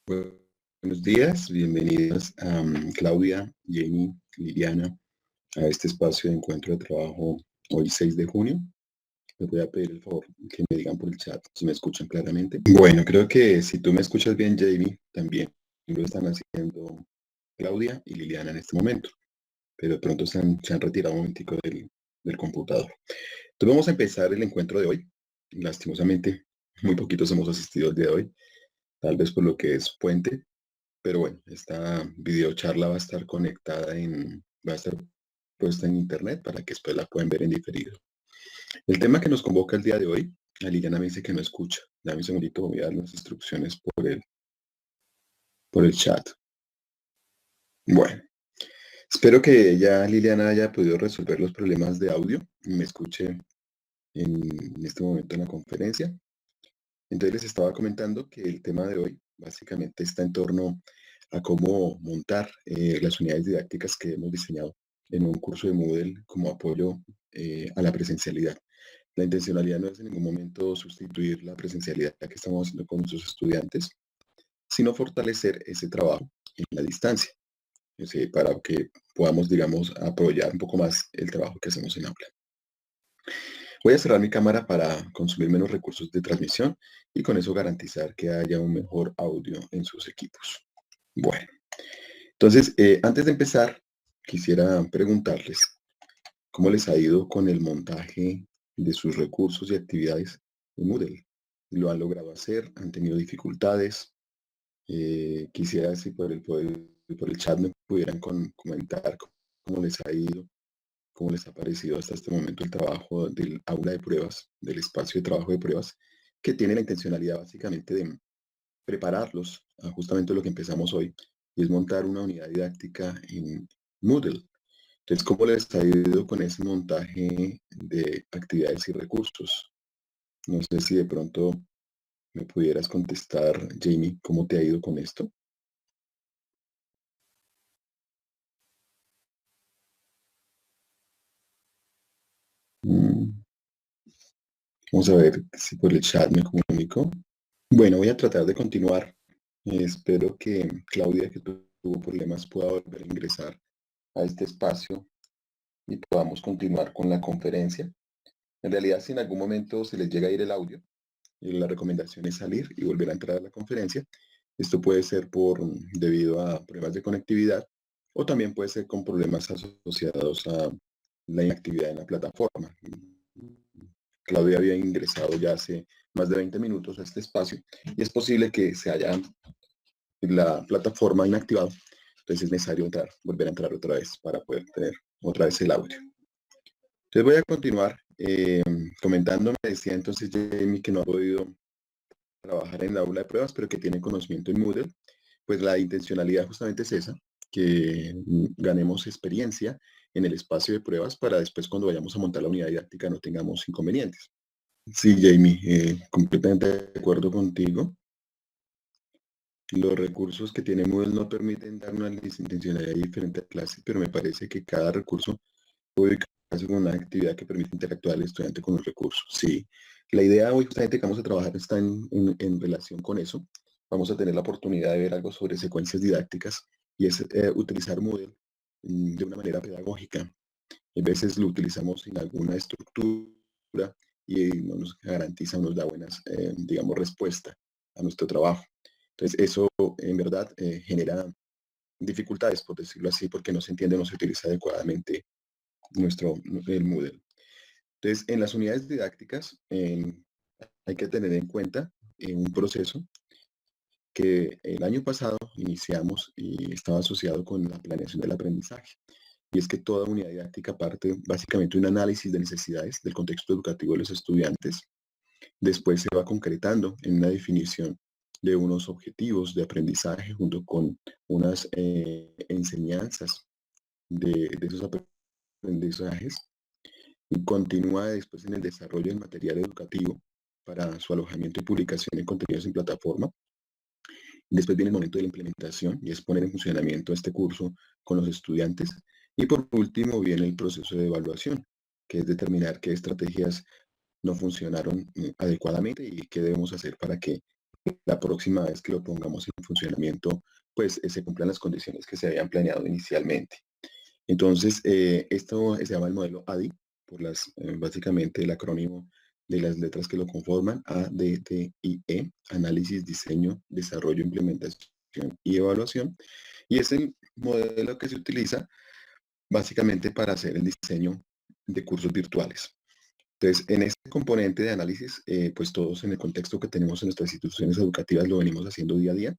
Buenos días, bienvenidas a Claudia, Jamie, Liliana, a este espacio de encuentro de trabajo hoy 6 de junio. Les voy a pedir el favor que me digan por el chat si me escuchan claramente. Bueno, creo que si tú me escuchas bien, Jamie, también lo están haciendo Claudia y Liliana en este momento, pero de pronto se han retirado un momentico del computador. Entonces vamos a empezar el encuentro de hoy. Lastimosamente, muy poquitos hemos asistido el día de hoy, tal vez por lo que es puente. Pero bueno, esta videocharla va a estar va a estar puesta en internet para que después la puedan ver en diferido. El tema que nos convoca el día de hoy, a Liliana me dice que no escucha. Dame un segundito, voy a dar las instrucciones por el chat. Bueno, espero que ya Liliana haya podido resolver los problemas de audio y me escuche en este momento en la conferencia. Entonces les estaba comentando que el tema de hoy básicamente está en torno a cómo montar las unidades didácticas que hemos diseñado en un curso de Moodle como apoyo a la presencialidad. La intencionalidad no es en ningún momento sustituir la presencialidad que estamos haciendo con nuestros estudiantes, sino fortalecer ese trabajo en la distancia, para que podamos, digamos, apoyar un poco más el trabajo que hacemos en aula. Voy a cerrar mi cámara para consumir menos recursos de transmisión y con eso garantizar que haya un mejor audio en sus equipos. Bueno, entonces, antes de empezar, quisiera preguntarles cómo les ha ido con el montaje de sus recursos y actividades en Moodle. ¿Lo han logrado hacer? ¿Han tenido dificultades? Quisiera si por el chat me pudieran comentar cómo les ha ido, cómo les ha parecido hasta este momento el trabajo del aula de pruebas, del espacio de trabajo de pruebas, que tiene la intencionalidad básicamente de prepararlos a justamente lo que empezamos hoy, y es montar una unidad didáctica en Moodle. Entonces, ¿cómo les ha ido con ese montaje de actividades y recursos? No sé si de pronto me pudieras contestar, Jamie, ¿cómo te ha ido con esto? Mm, Vamos a ver si por el chat me comunico. Bueno, voy a tratar de continuar. Espero que Claudia, que tuvo problemas, pueda volver a ingresar a este espacio y podamos continuar con la conferencia. En realidad, si en algún momento se les llega a ir el audio, la recomendación es salir y volver a entrar a la conferencia. Esto puede ser debido a problemas de conectividad o también puede ser con problemas asociados a la inactividad en la plataforma. Claudia había ingresado ya hace más de 20 minutos a este espacio y es posible que se haya la plataforma inactivado. Entonces es necesario volver a entrar otra vez para poder tener otra vez el audio. Entonces voy a continuar comentando. Me decía entonces Jamie que no ha podido trabajar en la aula de pruebas, pero que tiene conocimiento en Moodle. Pues la intencionalidad justamente es esa, que ganemos experiencia en el espacio de pruebas para después cuando vayamos a montar la unidad didáctica no tengamos inconvenientes. Sí, Jamie, completamente de acuerdo contigo. Los recursos que tiene Moodle no permiten dar una intencionalidad diferente a clase, pero me parece que cada recurso puede ubicarse con una actividad que permite interactuar al estudiante con los recursos. Sí, la idea hoy justamente que vamos a trabajar está en relación con eso. Vamos a tener la oportunidad de ver algo sobre secuencias didácticas y es utilizar Moodle de una manera pedagógica. A veces lo utilizamos sin alguna estructura y no nos garantiza, no nos da buenas, digamos, respuesta a nuestro trabajo. Entonces, eso en verdad genera dificultades, por decirlo así, porque no se entiende, no se utiliza adecuadamente el Moodle. Entonces, en las unidades didácticas hay que tener en cuenta un proceso que el año pasado iniciamos y estaba asociado con la planeación del aprendizaje. Y es que toda unidad didáctica parte básicamente de un análisis de necesidades del contexto educativo de los estudiantes. Después se va concretando en una definición de unos objetivos de aprendizaje junto con unas enseñanzas de esos aprendizajes y continúa después en el desarrollo del material educativo para su alojamiento y publicación en contenidos en plataforma. Después viene el momento de la implementación y es poner en funcionamiento este curso con los estudiantes. Y por último viene el proceso de evaluación, que es determinar qué estrategias no funcionaron adecuadamente y qué debemos hacer para que la próxima vez que lo pongamos en funcionamiento, pues se cumplan las condiciones que se habían planeado inicialmente. Entonces, esto se llama el modelo ADI, por básicamente el acrónimo de las letras que lo conforman, A, D, T, I, E, análisis, diseño, desarrollo, implementación y evaluación. Y es el modelo que se utiliza básicamente para hacer el diseño de cursos virtuales. Entonces, en este componente de análisis, pues todos en el contexto que tenemos en nuestras instituciones educativas lo venimos haciendo día a día.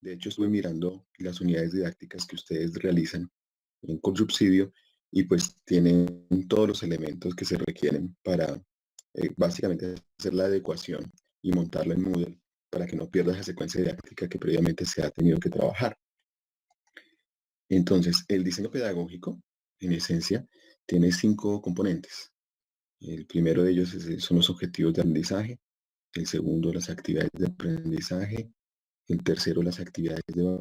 De hecho, estuve mirando las unidades didácticas que ustedes realizan con subsidio y pues tienen todos los elementos que se requieren para básicamente hacer la adecuación y montarla en Moodle para que no pierdas la secuencia didáctica que previamente se ha tenido que trabajar. Entonces, el diseño pedagógico, en esencia, tiene 5 componentes. El primero de ellos son los objetivos de aprendizaje, el segundo las actividades de aprendizaje, el tercero las actividades de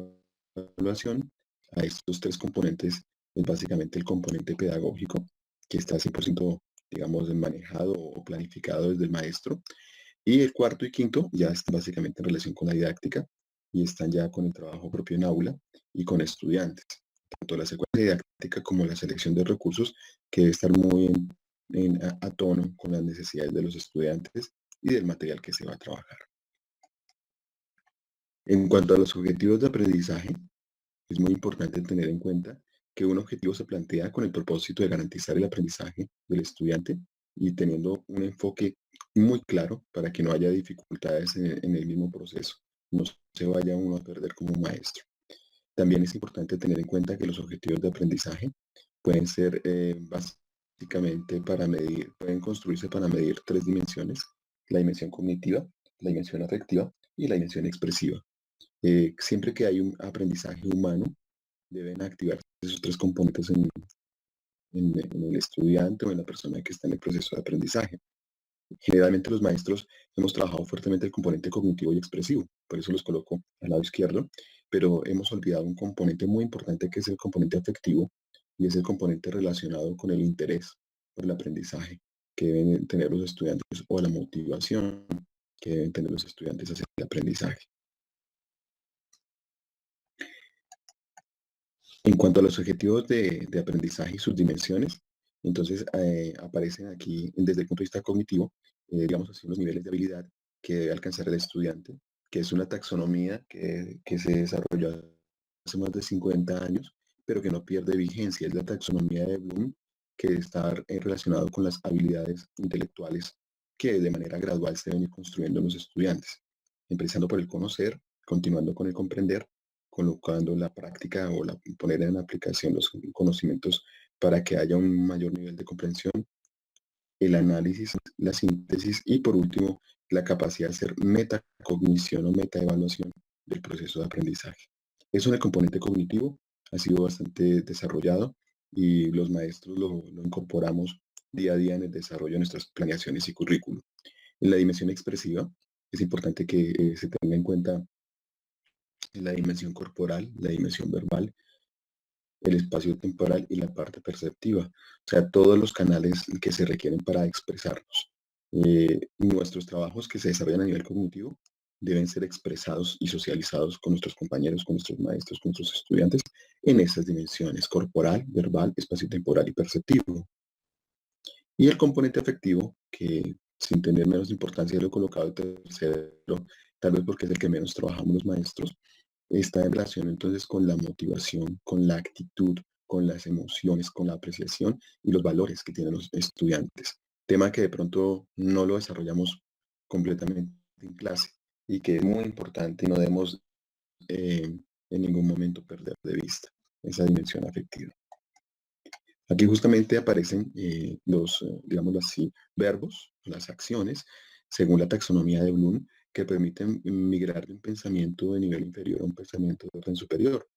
evaluación. A estos 3 componentes es básicamente el componente pedagógico, que está 100%, digamos, manejado o planificado desde el maestro. Y el cuarto y quinto ya están básicamente en relación con la didáctica y están ya con el trabajo propio en aula y con estudiantes. Tanto la secuencia didáctica como la selección de recursos que debe estar muy a tono con las necesidades de los estudiantes y del material que se va a trabajar. En cuanto a los objetivos de aprendizaje, es muy importante tener en cuenta que un objetivo se plantea con el propósito de garantizar el aprendizaje del estudiante y teniendo un enfoque muy claro para que no haya dificultades en el mismo proceso, no se vaya uno a perder como maestro. También es importante tener en cuenta que los objetivos de aprendizaje pueden ser básicamente para medir, pueden construirse para medir 3 dimensiones: la dimensión cognitiva, la dimensión afectiva y la dimensión expresiva. Siempre que hay un aprendizaje humano, deben activarse esos 3 componentes en el estudiante o en la persona que está en el proceso de aprendizaje. Generalmente los maestros hemos trabajado fuertemente el componente cognitivo y expresivo, por eso los coloco al lado izquierdo, pero hemos olvidado un componente muy importante que es el componente afectivo y es el componente relacionado con el interés por el aprendizaje que deben tener los estudiantes o la motivación que deben tener los estudiantes hacia el aprendizaje. En cuanto a los objetivos de aprendizaje y sus dimensiones, entonces aparecen aquí desde el punto de vista cognitivo, digamos así, los niveles de habilidad que debe alcanzar el estudiante, que es una taxonomía que se desarrolló hace más de 50 años, pero que no pierde vigencia. Es la taxonomía de Bloom, que está relacionado con las habilidades intelectuales que de manera gradual se deben ir construyendo en los estudiantes, empezando por el conocer, continuando con el comprender, colocando la práctica o poner en aplicación los conocimientos para que haya un mayor nivel de comprensión, el análisis, la síntesis y por último la capacidad de hacer metacognición o metaevaluación del proceso de aprendizaje. Eso en el componente cognitivo ha sido bastante desarrollado y los maestros lo incorporamos día a día en el desarrollo de nuestras planeaciones y currículum. En la dimensión expresiva es importante que se tenga en cuenta la dimensión corporal, la dimensión verbal, el espacio temporal y la parte perceptiva, o sea, todos los canales que se requieren para expresarnos. Nuestros trabajos que se desarrollan a nivel cognitivo deben ser expresados y socializados con nuestros compañeros, con nuestros maestros, con nuestros estudiantes en esas dimensiones: corporal, verbal, espacio temporal y perceptivo. Y el componente afectivo, que sin tener menos importancia lo he colocado tercero, tal vez porque es el que menos trabajamos los maestros, está en relación entonces con la motivación, con la actitud, con las emociones, con la apreciación y los valores que tienen los estudiantes. Tema que de pronto no lo desarrollamos completamente en clase y que es muy importante y no debemos en ningún momento perder de vista esa dimensión afectiva. Aquí justamente aparecen digámoslo así, verbos, las acciones, según la taxonomía de Bloom, que permiten migrar de un pensamiento de nivel inferior a un pensamiento de orden superior.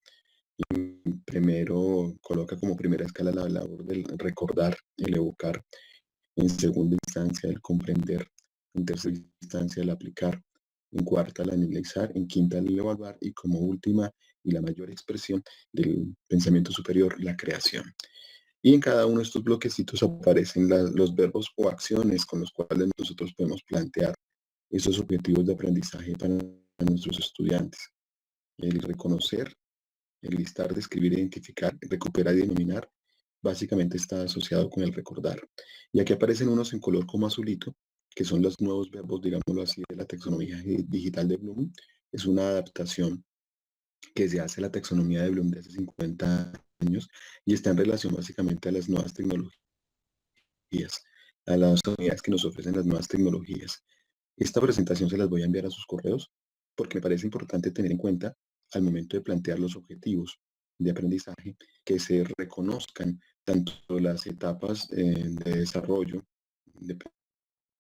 Primero coloca como primera escala la labor del recordar, el evocar; en segunda instancia el comprender; en tercera instancia el aplicar; en cuarta el analizar; en quinta el evaluar; y como última y la mayor expresión del pensamiento superior, la creación. Y en cada uno de estos bloquecitos aparecen los verbos o acciones con los cuales nosotros podemos plantear esos objetivos de aprendizaje para nuestros estudiantes. El reconocer, el listar, describir, identificar, recuperar y denominar, básicamente está asociado con el recordar. Y aquí aparecen unos en color como azulito, que son los nuevos verbos, digámoslo así, de la taxonomía digital de Bloom. Es una adaptación que se hace a la taxonomía de Bloom de hace 50 años y está en relación básicamente a las nuevas tecnologías, a las unidades que nos ofrecen las nuevas tecnologías. Esta presentación se las voy a enviar a sus correos porque me parece importante tener en cuenta al momento de plantear los objetivos de aprendizaje que se reconozcan tanto las etapas de desarrollo, de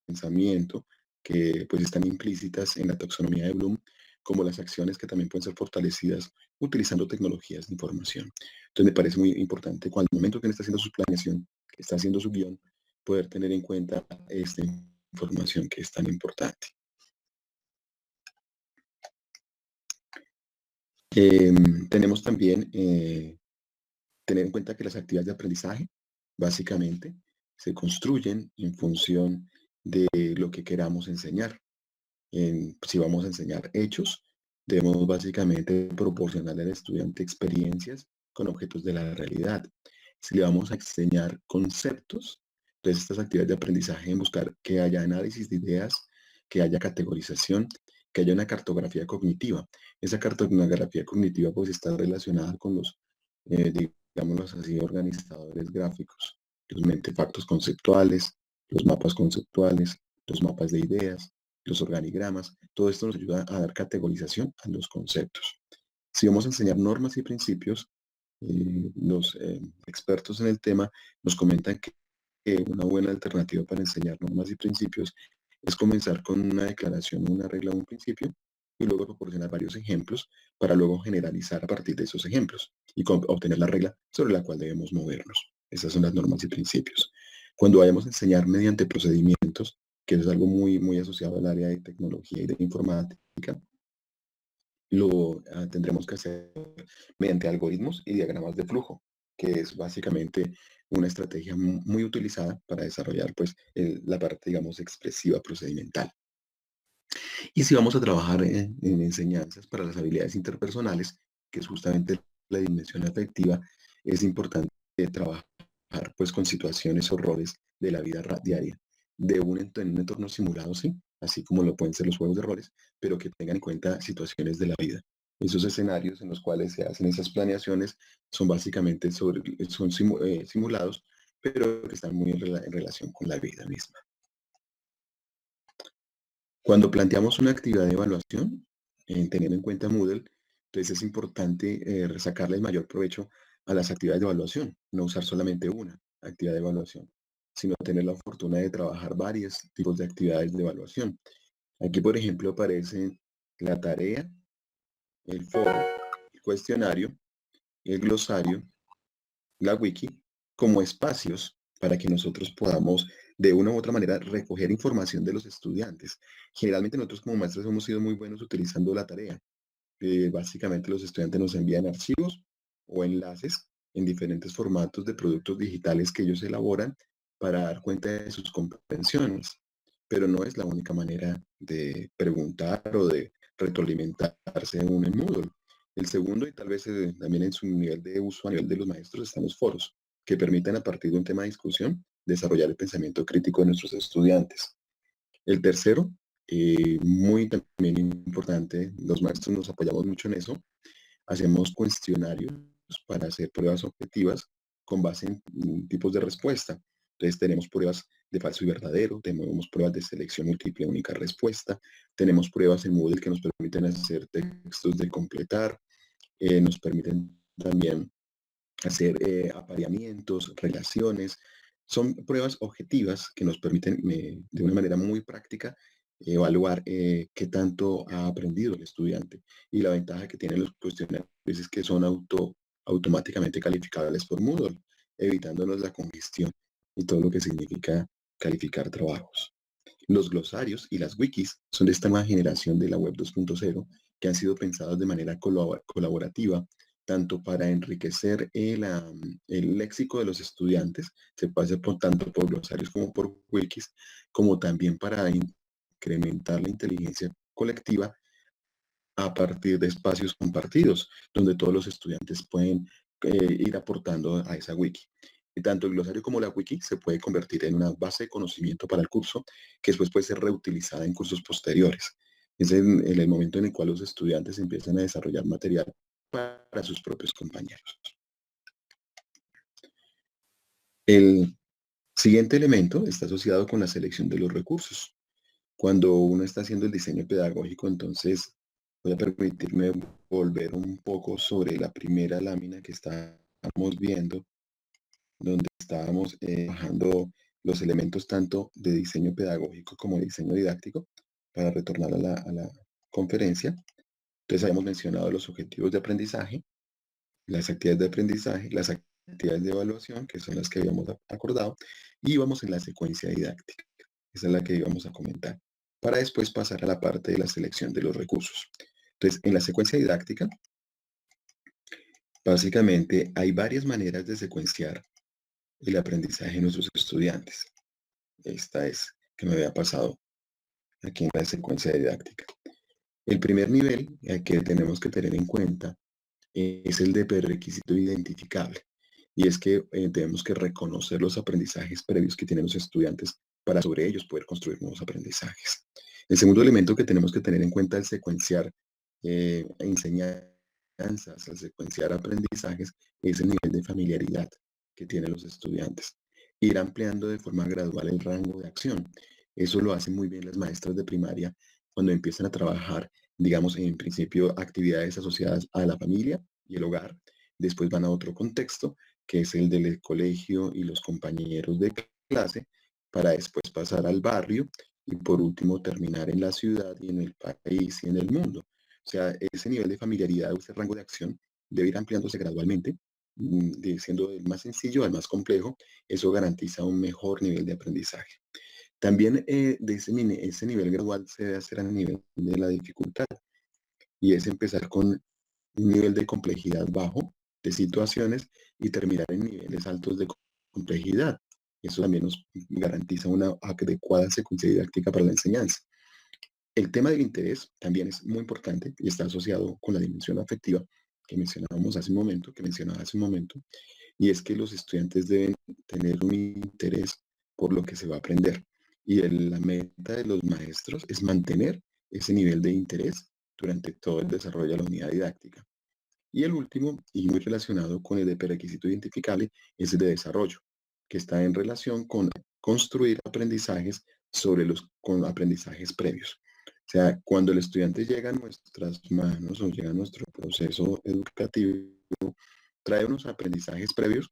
pensamiento, que pues están implícitas en la taxonomía de Bloom, como las acciones que también pueden ser fortalecidas utilizando tecnologías de información. Entonces me parece muy importante cuando al momento que uno está haciendo su planeación, que está haciendo su guión, poder tener en cuenta esta información que es tan importante. Tenemos también tener en cuenta que las actividades de aprendizaje básicamente se construyen en función de lo que queramos enseñar. Si vamos a enseñar hechos, debemos básicamente proporcionarle al estudiante experiencias con objetos de la realidad. Si le vamos a enseñar conceptos, entonces estas actividades de aprendizaje en buscar que haya análisis de ideas, que haya categorización, que haya una cartografía cognitiva. Esa cartografía cognitiva pues está relacionada con los, digámoslo así, organizadores gráficos, los mentefactos conceptuales, los mapas conceptuales, los mapas de ideas, los organigramas. Todo esto nos ayuda a dar categorización a los conceptos. Si vamos a enseñar normas y principios, los expertos en el tema nos comentan que una buena alternativa para enseñar normas y principios es comenzar con una declaración, una regla o un principio y luego proporcionar varios ejemplos para luego generalizar a partir de esos ejemplos y obtener la regla sobre la cual debemos movernos. Esas son las normas y principios. Cuando vayamos a enseñar mediante procedimientos, que eso es algo muy asociado al área de tecnología y de informática, lo tendremos que hacer mediante algoritmos y diagramas de flujo, que es básicamente una estrategia muy utilizada para desarrollar pues, la parte, digamos, expresiva procedimental. Y si vamos a trabajar en enseñanzas para las habilidades interpersonales, que es justamente la dimensión afectiva, es importante trabajar pues, con situaciones o roles de la vida diaria, en un entorno simulado, sí, así como lo pueden ser los juegos de roles, pero que tengan en cuenta situaciones de la vida. Esos escenarios en los cuales se hacen esas planeaciones son básicamente simulados, pero que están muy en relación con la vida misma. Cuando planteamos una actividad de evaluación, teniendo en cuenta Moodle, entonces es importante sacarle el mayor provecho a las actividades de evaluación, no usar solamente una actividad de evaluación, sino tener la fortuna de trabajar varios tipos de actividades de evaluación. Aquí, por ejemplo, aparecen la tarea, el foro, el cuestionario, el glosario, la wiki, como espacios para que nosotros podamos de una u otra manera recoger información de los estudiantes. Generalmente nosotros como maestros hemos sido muy buenos utilizando la tarea. Básicamente los estudiantes nos envían archivos o enlaces en diferentes formatos de productos digitales que ellos elaboran para dar cuenta de sus comprensiones. Pero no es la única manera de preguntar o de retroalimentarse uno en Moodle. El segundo, y tal vez también en su nivel de uso a nivel de los maestros, están los foros, que permiten a partir de un tema de discusión desarrollar el pensamiento crítico de nuestros estudiantes. El tercero, muy también importante, los maestros nos apoyamos mucho en eso, hacemos cuestionarios para hacer pruebas objetivas con base en tipos de respuesta. Entonces tenemos pruebas de falso y verdadero, tenemos pruebas de selección múltiple única respuesta, tenemos pruebas en Moodle que nos permiten hacer textos de completar, nos permiten también hacer apareamientos, relaciones. Son pruebas objetivas que nos permiten de una manera muy práctica evaluar qué tanto ha aprendido el estudiante. Y la ventaja que tienen los cuestionarios es que son automáticamente calificables por Moodle, evitándonos la congestión y todo lo que significa calificar trabajos. Los glosarios y las wikis son de esta nueva generación de la web 2.0 que han sido pensadas de manera colaborativa, tanto para enriquecer el léxico de los estudiantes, se puede hacer tanto por glosarios como por wikis, como también para incrementar la inteligencia colectiva a partir de espacios compartidos, donde todos los estudiantes pueden ir aportando a esa wiki. Y tanto el glosario como la wiki se puede convertir en una base de conocimiento para el curso, que después puede ser reutilizada en cursos posteriores. Es en el momento en el cual los estudiantes empiezan a desarrollar material para sus propios compañeros. El siguiente elemento está asociado con la selección de los recursos. Cuando uno está haciendo el diseño pedagógico, entonces voy a permitirme volver un poco sobre la primera lámina que estábamos viendo, donde estábamos bajando los elementos tanto de diseño pedagógico como de diseño didáctico, para retornar a la conferencia. Entonces habíamos mencionado los objetivos de aprendizaje, las actividades de aprendizaje, las actividades de evaluación, que son las que habíamos acordado, y íbamos en la secuencia didáctica. Esa es la que íbamos a comentar, para después pasar a la parte de la selección de los recursos. Entonces, en la secuencia didáctica, básicamente hay varias maneras de secuenciar el aprendizaje de nuestros estudiantes. Esta es que me había pasado aquí en la secuencia didáctica. El primer nivel que tenemos que tener en cuenta es el de prerequisito identificable. Y es que tenemos que reconocer los aprendizajes previos que tienen los estudiantes para sobre ellos poder construir nuevos aprendizajes. El segundo elemento que tenemos que tener en cuenta al secuenciar enseñanzas, al secuenciar aprendizajes, es el nivel de familiaridad que tienen los estudiantes. Ir ampliando de forma gradual el rango de acción. Eso lo hacen muy bien las maestras de primaria cuando empiezan a trabajar, digamos, en principio, actividades asociadas a la familia y el hogar. Después van a otro contexto, que es el del colegio y los compañeros de clase, para después pasar al barrio y por último terminar en la ciudad y en el país y en el mundo. O sea, ese nivel de familiaridad o ese rango de acción debe ir ampliándose gradualmente, siendo del más sencillo al más complejo. Eso garantiza un mejor nivel de aprendizaje. También de ese nivel gradual se debe hacer a nivel de la dificultad, y es empezar con un nivel de complejidad bajo de situaciones y terminar en niveles altos de complejidad. Eso también nos garantiza una adecuada secuencia didáctica para la enseñanza. El tema del interés también es muy importante y está asociado con la dimensión afectiva que mencionaba hace un momento, y es que los estudiantes deben tener un interés por lo que se va a aprender. Y la meta de los maestros es mantener ese nivel de interés durante todo el desarrollo de la unidad didáctica. Y el último, y muy relacionado con el de prerequisito identificable, es el de desarrollo, que está en relación con construir aprendizajes con aprendizajes previos. O sea, cuando el estudiante llega a nuestras manos o llega a nuestro proceso educativo, trae unos aprendizajes previos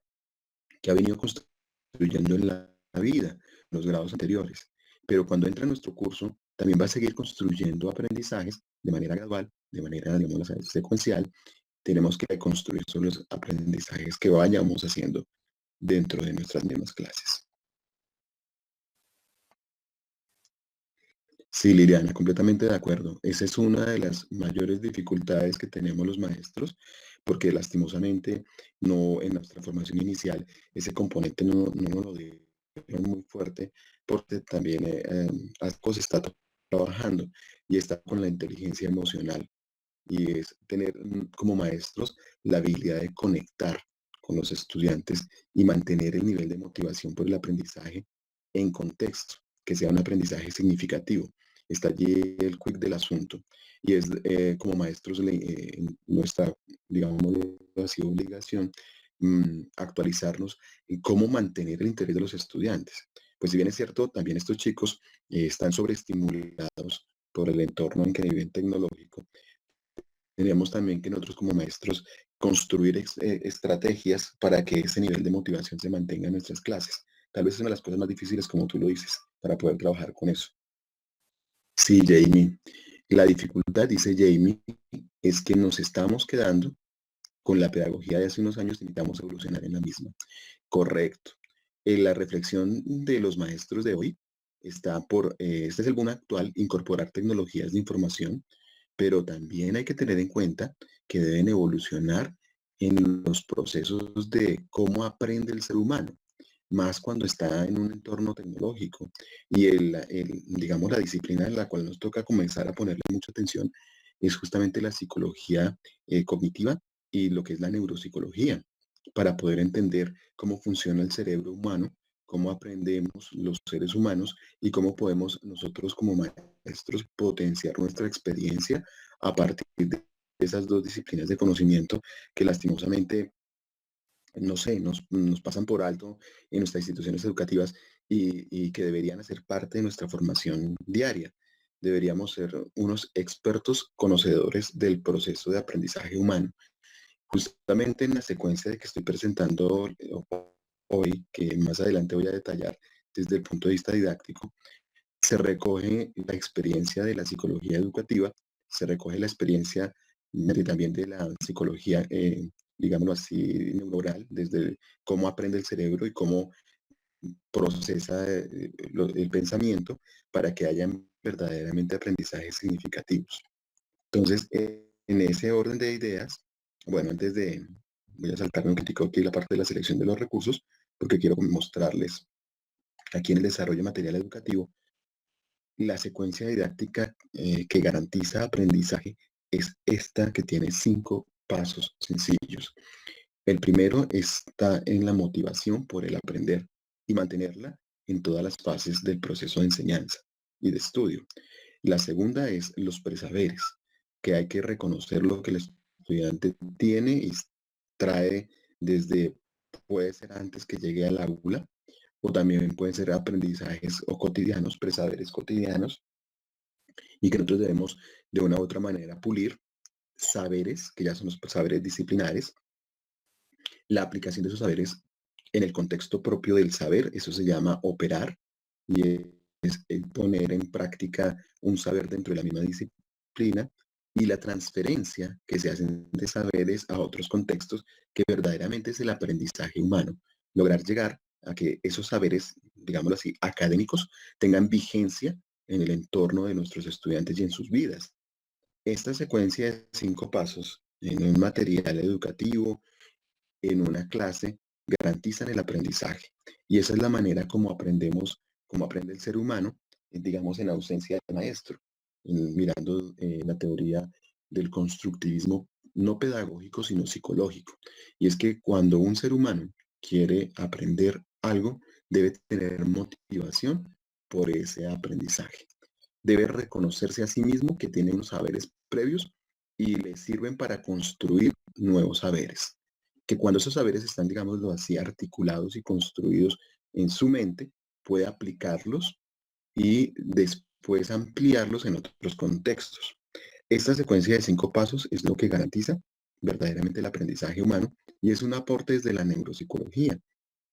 que ha venido construyendo en la vida, en los grados anteriores. Pero cuando entra en nuestro curso, también va a seguir construyendo aprendizajes de manera gradual, de manera, digamos, secuencial. Tenemos que construir sobre los aprendizajes que vayamos haciendo dentro de nuestras mismas clases. Sí, Liliana, completamente de acuerdo. Esa es una de las mayores dificultades que tenemos los maestros, porque lastimosamente no en nuestra formación inicial ese componente no nos lo dieron muy fuerte, porque también ASCO se está trabajando y está con la inteligencia emocional, y es tener como maestros la habilidad de conectar con los estudiantes y mantener el nivel de motivación por el aprendizaje en contexto, que sea un aprendizaje significativo. Está allí el quick del asunto, y es como maestros nuestra, digamos así, obligación actualizarnos en cómo mantener el interés de los estudiantes. Pues si bien es cierto, también estos chicos están sobreestimulados por el entorno en que viven tecnológico. Tenemos también que nosotros como maestros construir estrategias para que ese nivel de motivación se mantenga en nuestras clases. Tal vez es una de las cosas más difíciles, como tú lo dices, para poder trabajar con eso. Sí, Jamie. La dificultad, dice Jamie, es que nos estamos quedando con la pedagogía de hace unos años y necesitamos evolucionar en la misma. Correcto. La reflexión de los maestros de hoy está este es el boom actual, incorporar tecnologías de información, pero también hay que tener en cuenta que deben evolucionar en los procesos de cómo aprende el ser humano. más cuando está en un entorno tecnológico. Y digamos, la disciplina en la cual nos toca comenzar a ponerle mucha atención es justamente la psicología cognitiva y lo que es la neuropsicología, para poder entender cómo funciona el cerebro humano, cómo aprendemos los seres humanos y cómo podemos nosotros como maestros potenciar nuestra experiencia a partir de esas dos disciplinas de conocimiento que lastimosamente, no sé, nos pasan por alto en nuestras instituciones educativas y que deberían hacer parte de nuestra formación diaria. Deberíamos ser unos expertos conocedores del proceso de aprendizaje humano. Justamente en la secuencia de que estoy presentando hoy, que más adelante voy a detallar desde el punto de vista didáctico, se recoge la experiencia de la psicología educativa, se recoge la experiencia también de la psicología, digámoslo así, neuronal, desde cómo aprende el cerebro y cómo procesa el pensamiento para que haya verdaderamente aprendizajes significativos. Entonces, en ese orden de ideas, bueno, voy a saltarme un poquitico aquí la parte de la selección de los recursos, porque quiero mostrarles aquí en el desarrollo material educativo la secuencia didáctica que garantiza aprendizaje es esta que tiene 5 pasos sencillos. El primero está en la motivación por el aprender y mantenerla en todas las fases del proceso de enseñanza y de estudio. La segunda es los presaberes, que hay que reconocer lo que el estudiante tiene y trae desde, puede ser antes que llegue al aula, o también pueden ser aprendizajes o cotidianos, presaberes cotidianos, y que nosotros debemos de una u otra manera pulir saberes, que ya son los saberes disciplinares, la aplicación de esos saberes en el contexto propio del saber, eso se llama operar, y es el poner en práctica un saber dentro de la misma disciplina, y la transferencia que se hacen de saberes a otros contextos, que verdaderamente es el aprendizaje humano, lograr llegar a que esos saberes, digámoslo así, académicos, tengan vigencia en el entorno de nuestros estudiantes y en sus vidas. Esta secuencia de 5 pasos en un material educativo, en una clase, garantizan el aprendizaje. Y esa es la manera como aprendemos, como aprende el ser humano, digamos, en ausencia del maestro, mirando la teoría del constructivismo no pedagógico, sino psicológico. Y es que cuando un ser humano quiere aprender algo, debe tener motivación por ese aprendizaje. Debe reconocerse a sí mismo que tiene unos saberes previos y le sirven para construir nuevos saberes. Que cuando esos saberes están, digámoslo así, articulados y construidos en su mente, puede aplicarlos y después ampliarlos en otros contextos. Esta secuencia de 5 pasos es lo que garantiza verdaderamente el aprendizaje humano y es un aporte desde la neuropsicología,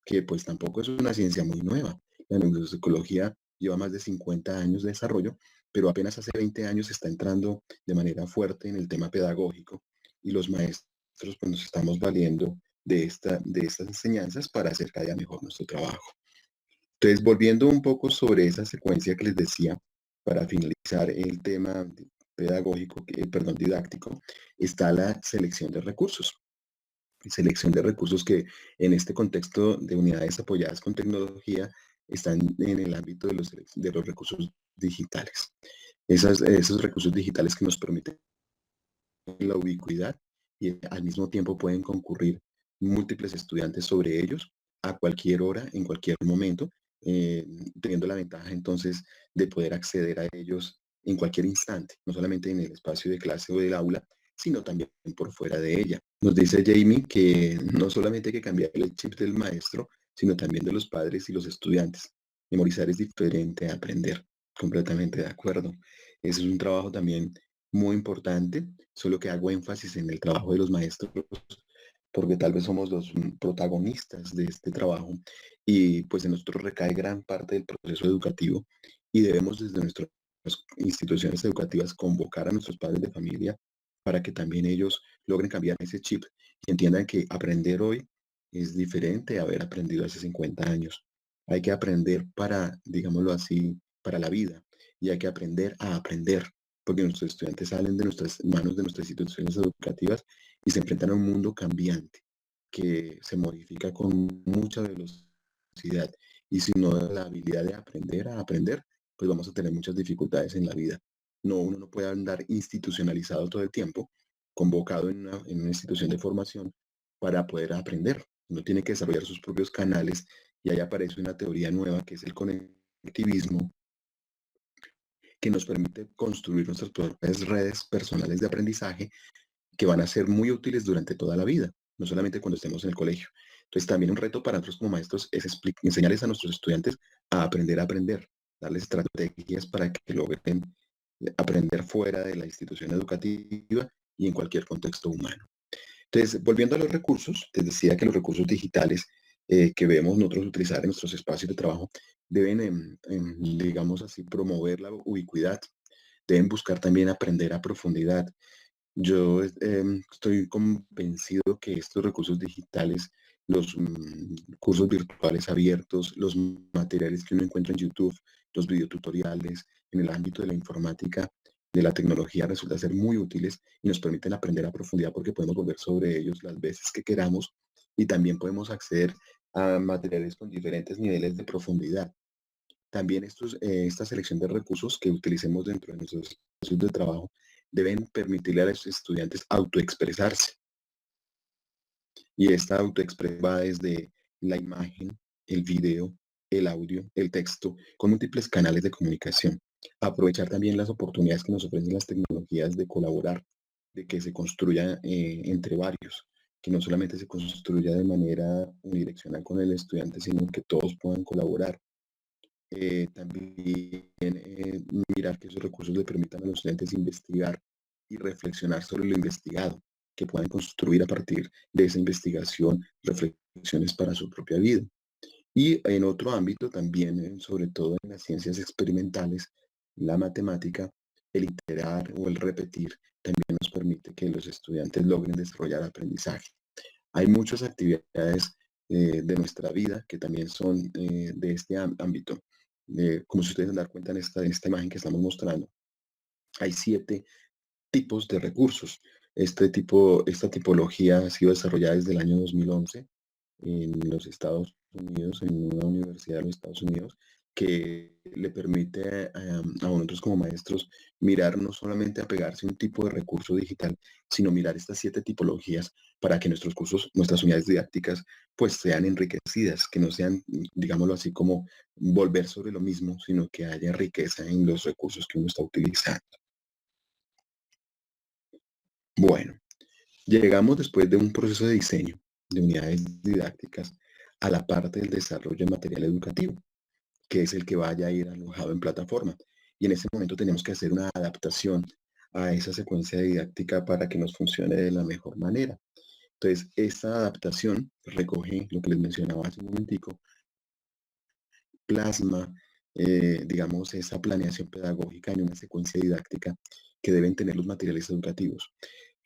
que pues tampoco es una ciencia muy nueva. La neuropsicología lleva más de 50 años de desarrollo, pero apenas hace 20 años está entrando de manera fuerte en el tema pedagógico y los maestros pues nos estamos valiendo de estas enseñanzas para hacer cada día mejor nuestro trabajo. Entonces, volviendo un poco sobre esa secuencia que les decía, para finalizar el tema pedagógico, perdón, didáctico, está la selección de recursos. Selección de recursos que en este contexto de unidades apoyadas con tecnología están en el ámbito de los recursos digitales. Esos recursos digitales que nos permiten la ubicuidad y al mismo tiempo pueden concurrir múltiples estudiantes sobre ellos a cualquier hora, en cualquier momento, teniendo la ventaja entonces de poder acceder a ellos en cualquier instante, no solamente en el espacio de clase o del aula, sino también por fuera de ella. Nos dice Jamie que no solamente hay que cambiar el chip del maestro, sino también de los padres y los estudiantes. Memorizar es diferente a aprender. Completamente de acuerdo. Ese es un trabajo también muy importante, solo que hago énfasis en el trabajo de los maestros, porque tal vez somos los protagonistas de este trabajo y pues en nosotros recae gran parte del proceso educativo y debemos desde nuestras instituciones educativas convocar a nuestros padres de familia para que también ellos logren cambiar ese chip y entiendan que aprender hoy es diferente a haber aprendido hace 50 años. Hay que aprender para, digámoslo así, para la vida y hay que aprender a aprender porque nuestros estudiantes salen de nuestras manos, de nuestras instituciones educativas y se enfrentan a un mundo cambiante que se modifica con mucha velocidad curiosidad y si no la habilidad de aprender a aprender, pues vamos a tener muchas dificultades en la vida. No, uno no puede andar institucionalizado todo el tiempo, convocado en una institución de formación para poder aprender. Uno tiene que desarrollar sus propios canales y ahí aparece una teoría nueva que es el conectivismo, que nos permite construir nuestras propias redes personales de aprendizaje que van a ser muy útiles durante toda la vida, no solamente cuando estemos en el colegio. Entonces, también un reto para nosotros como maestros es enseñarles a nuestros estudiantes a aprender, darles estrategias para que logren aprender fuera de la institución educativa y en cualquier contexto humano. Entonces, volviendo a los recursos, les decía que los recursos digitales que vemos nosotros utilizar en nuestros espacios de trabajo deben, digamos así, promover la ubicuidad, deben buscar también aprender a profundidad. Yo estoy convencido que estos recursos digitales, los cursos virtuales abiertos, los materiales que uno encuentra en YouTube, los videotutoriales en el ámbito de la informática, de la tecnología, resultan ser muy útiles y nos permiten aprender a profundidad porque podemos volver sobre ellos las veces que queramos y también podemos acceder a materiales con diferentes niveles de profundidad. También esta selección de recursos que utilicemos dentro de nuestros espacios de trabajo deben permitirle a los estudiantes autoexpresarse. Y esta autoexpresión va desde la imagen, el video, el audio, el texto, con múltiples canales de comunicación. Aprovechar también las oportunidades que nos ofrecen las tecnologías de colaborar, de que se construya entre varios, que no solamente se construya de manera unidireccional con el estudiante, sino que todos puedan colaborar. También mirar que esos recursos le permitan a los estudiantes investigar y reflexionar sobre lo investigado, que puedan construir a partir de esa investigación reflexiones para su propia vida. Y en otro ámbito también, sobre todo en las ciencias experimentales, la matemática, el iterar o el repetir también nos permite que los estudiantes logren desarrollar aprendizaje. Hay muchas actividades de nuestra vida que también son de este ámbito. Como si ustedes se dan cuenta en esta imagen que estamos mostrando, hay 7 tipos de recursos. Esta tipología ha sido desarrollada desde el año 2011 en los Estados Unidos, en una universidad de los Estados Unidos, que le permite a nosotros como maestros mirar no solamente a pegarse un tipo de recurso digital, sino mirar estas 7 tipologías para que nuestros cursos, nuestras unidades didácticas, pues sean enriquecidas, que no sean, digámoslo así, como volver sobre lo mismo, sino que haya riqueza en los recursos que uno está utilizando. Bueno, llegamos después de un proceso de diseño de unidades didácticas a la parte del desarrollo de material educativo, que es el que vaya a ir alojado en plataforma. Y en ese momento tenemos que hacer una adaptación a esa secuencia didáctica para que nos funcione de la mejor manera. Entonces, esta adaptación recoge lo que les mencionaba hace un momentico, plasma, digamos, esa planeación pedagógica en una secuencia didáctica que deben tener los materiales educativos.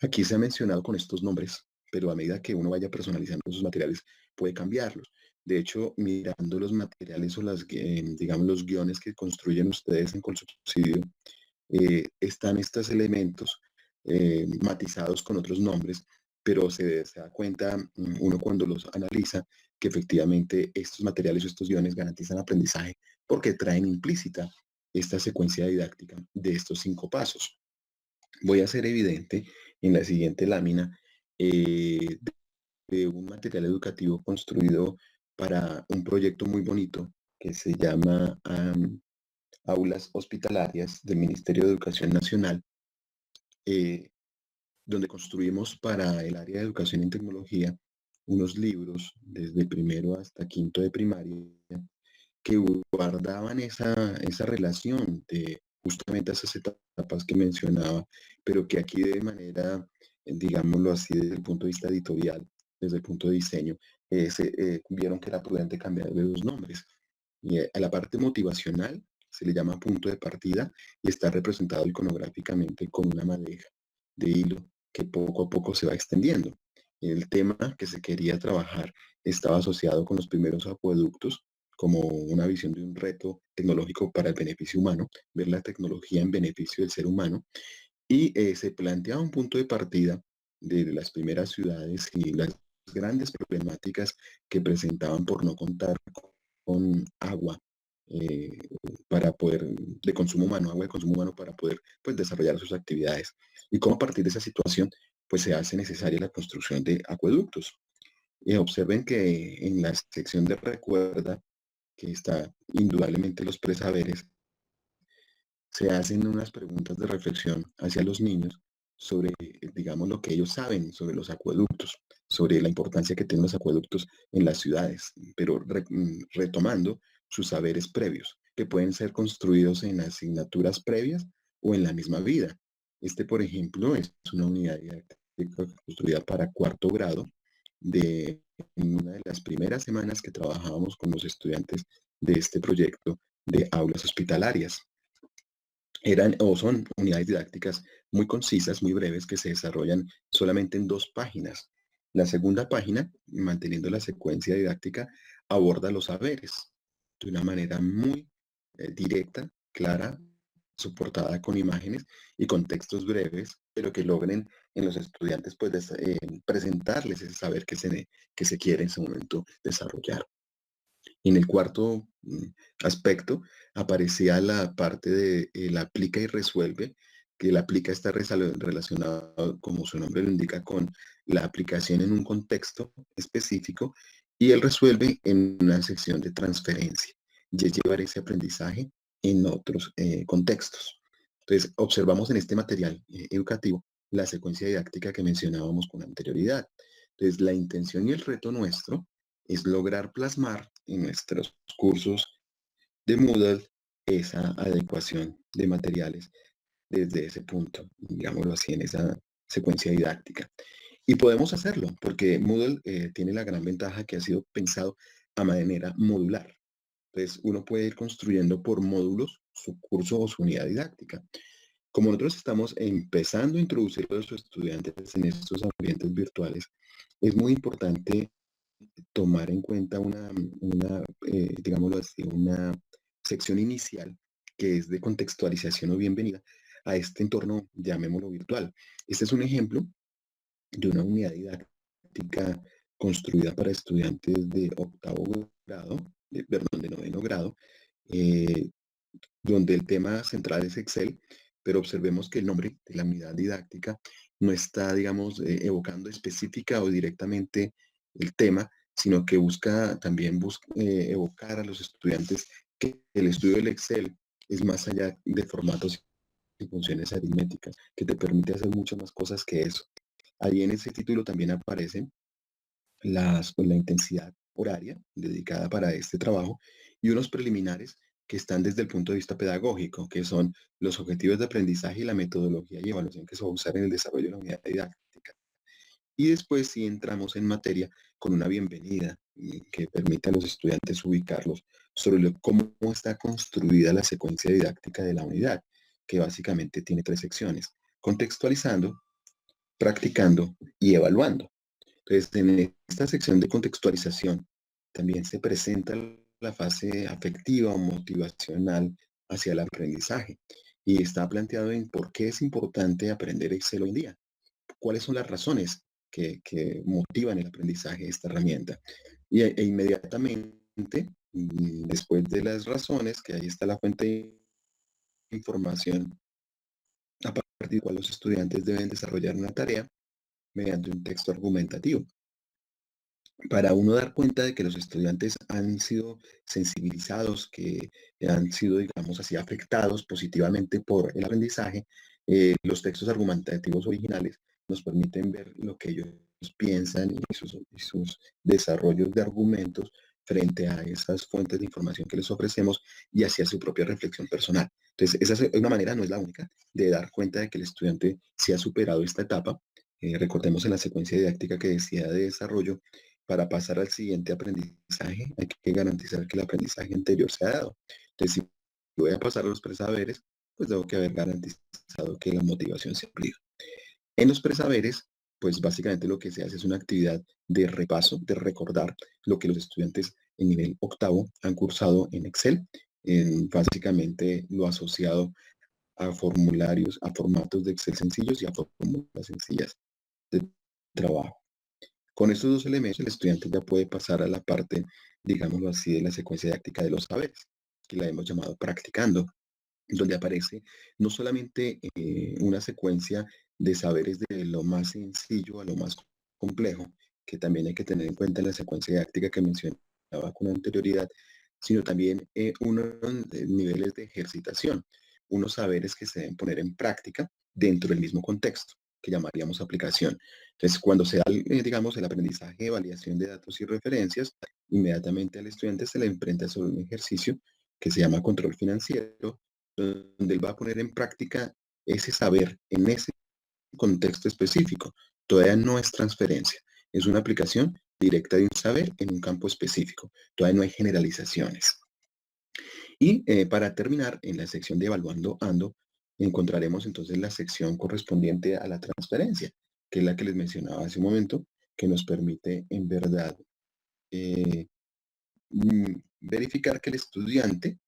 Aquí se ha mencionado con estos nombres, pero a medida que uno vaya personalizando sus materiales, puede cambiarlos. De hecho, mirando los materiales o digamos, los guiones que construyen ustedes en Colsubsidio, están estos elementos matizados con otros nombres, pero se da cuenta uno cuando los analiza que efectivamente estos materiales o estos guiones garantizan aprendizaje porque traen implícita esta secuencia didáctica de estos 5 pasos. Voy a hacer evidente en la siguiente lámina de un material educativo construido para un proyecto muy bonito que se llama Aulas Hospitalarias del Ministerio de Educación Nacional, eh, donde construimos para el área de educación y tecnología unos libros desde primero hasta quinto de primaria que guardaban esa relación de justamente esas etapas que mencionaba, pero que aquí de manera, digámoslo así, desde el punto de vista editorial, desde el punto de diseño, vieron que era prudente cambiar de los nombres. Y a la parte motivacional se le llama punto de partida y está representado iconográficamente con una madeja de hilo que poco a poco se va extendiendo. El tema que se quería trabajar estaba asociado con los primeros acueductos como una visión de un reto tecnológico para el beneficio humano, ver la tecnología en beneficio del ser humano, y se planteaba un punto de partida de las primeras ciudades y las grandes problemáticas que presentaban por no contar con agua eh, para poder, de consumo humano, agua de consumo humano para poder pues, desarrollar sus actividades. Y cómo a partir de esa situación pues se hace necesaria la construcción de acueductos. Y observen que en la sección de recuerda, que está indudablemente los presaberes, se hacen unas preguntas de reflexión hacia los niños sobre, digamos, lo que ellos saben sobre los acueductos, sobre la importancia que tienen los acueductos en las ciudades, pero retomando sus saberes previos, que pueden ser construidos en asignaturas previas o en la misma vida. Este, por ejemplo, es una unidad didáctica construida para cuarto grado en una de las primeras semanas que trabajábamos con los estudiantes de este proyecto de aulas hospitalarias. Eran o son unidades didácticas muy concisas, muy breves, que se desarrollan solamente en 2 páginas. La segunda página, manteniendo la secuencia didáctica, aborda los saberes de una manera muy directa, clara, soportada con imágenes y con textos breves, pero que logren en los estudiantes pues, presentarles ese saber que se quiere en ese momento desarrollar. En el cuarto aspecto aparecía la parte de el aplica y resuelve, que el aplica está relacionado, como su nombre lo indica, con la aplicación en un contexto específico y el resuelve en una sección de transferencia y es llevar ese aprendizaje en otros contextos. Entonces, observamos en este material educativo la secuencia didáctica que mencionábamos con anterioridad. Entonces, la intención y el reto nuestro es lograr plasmar en nuestros cursos de Moodle esa adecuación de materiales desde ese punto, digámoslo así, en esa secuencia didáctica. Y podemos hacerlo porque Moodle tiene la gran ventaja que ha sido pensado a manera modular. Entonces, uno puede ir construyendo por módulos su curso o su unidad didáctica. Como nosotros estamos empezando a introducir a los estudiantes en estos ambientes virtuales, es muy importante tomar en cuenta digámoslo así, una sección inicial que es de contextualización o bienvenida a este entorno, llamémoslo virtual. Este es un ejemplo de una unidad didáctica construida para estudiantes de octavo grado, perdón, de noveno grado, eh, donde el tema central es Excel, pero observemos que el nombre de la unidad didáctica no está, digamos, evocando específica o directamente el tema, sino que busca también evocar a los estudiantes que el estudio del Excel es más allá de formatos y funciones aritméticas, que te permite hacer muchas más cosas que eso. Ahí en ese título también aparecen la intensidad horaria dedicada para este trabajo y unos preliminares que están desde el punto de vista pedagógico, que son los objetivos de aprendizaje y la metodología y evaluación que se va a usar en el desarrollo de la unidad didáctica. Y después sí entramos en materia con una bienvenida que permite a los estudiantes ubicarlos sobre cómo está construida la secuencia didáctica de la unidad, que básicamente tiene 3 secciones: contextualizando, practicando y evaluando. Entonces, en esta sección de contextualización también se presenta la fase afectiva o motivacional hacia el aprendizaje y está planteado en por qué es importante aprender Excel hoy en día, cuáles son las razones que motivan el aprendizaje de esta herramienta. E inmediatamente, después de las razones, que ahí está la fuente de información a partir de la cual los estudiantes deben desarrollar una tarea mediante un texto argumentativo, para uno dar cuenta de que los estudiantes han sido sensibilizados, que han sido, digamos así, afectados positivamente por el aprendizaje. Los textos argumentativos originales nos permiten ver lo que ellos piensan y sus desarrollos de argumentos frente a esas fuentes de información que les ofrecemos y hacia su propia reflexión personal. Entonces, esa es una manera, no es la única, de dar cuenta de que el estudiante se ha superado esta etapa. Recordemos en la secuencia didáctica que decía de desarrollo, para pasar al siguiente aprendizaje hay que garantizar que el aprendizaje anterior se ha dado. Entonces, si voy a pasar a los presaberes, pues tengo que haber garantizado que la motivación se aplica. En los presaberes, pues básicamente lo que se hace es una actividad de repaso, de recordar lo que los estudiantes en nivel octavo han cursado en Excel, básicamente lo asociado a formularios, a formatos de Excel sencillos y a fórmulas sencillas de trabajo. Con estos 2 elementos, el estudiante ya puede pasar a la parte digámoslo así, de la secuencia didáctica de los saberes, que la hemos llamado practicando, donde aparece no solamente una secuencia de saberes de lo más sencillo a lo más complejo, que también hay que tener en cuenta en la secuencia didáctica que mencionaba con anterioridad, sino también unos niveles de ejercitación, unos saberes que se deben poner en práctica dentro del mismo contexto, que llamaríamos aplicación. Entonces, cuando se da, digamos, el aprendizaje de validación de datos y referencias, inmediatamente al estudiante se le enfrenta sobre un ejercicio que se llama control financiero, donde él va a poner en práctica ese saber en ese contexto específico. Todavía no es transferencia, es una aplicación directa de un saber en un campo específico. Todavía no hay generalizaciones. Y para terminar, en la sección de evaluando ando, encontraremos entonces la sección correspondiente a la transferencia, que es la que les mencionaba hace un momento, que nos permite en verdad eh, verificar que el estudiante,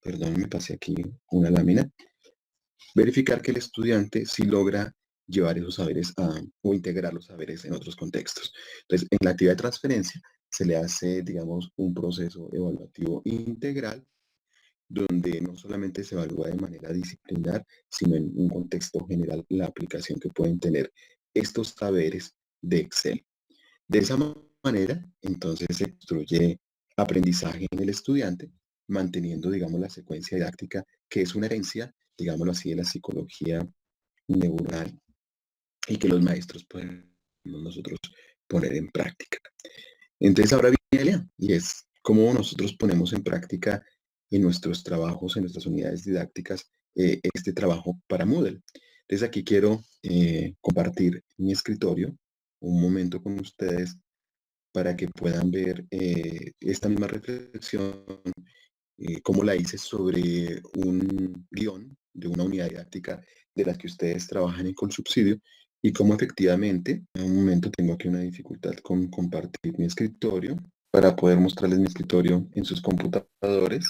perdón, me pasé aquí una lámina, verificar que el estudiante sí logra llevar esos saberes o integrar los saberes en otros contextos. Entonces, en la actividad de transferencia se le hace, digamos, un proceso evaluativo integral donde no solamente se evalúa de manera disciplinar, sino en un contexto general la aplicación que pueden tener estos saberes de Excel. De esa manera, entonces se construye aprendizaje en el estudiante, manteniendo, digamos, la secuencia didáctica, que es una herencia, digámoslo así, de la psicología neuronal y que los maestros pueden nosotros poner en práctica. Entonces ahora viene Lea, y es cómo nosotros ponemos en práctica en nuestros trabajos, en nuestras unidades didácticas, este trabajo para Moodle. Entonces aquí quiero compartir mi escritorio un momento con ustedes para que puedan ver esta misma reflexión, cómo la hice sobre un guión de una unidad didáctica de las que ustedes trabajan en Colsubsidio y cómo efectivamente, en un momento tengo aquí una dificultad con compartir mi escritorio para poder mostrarles mi escritorio en sus computadores.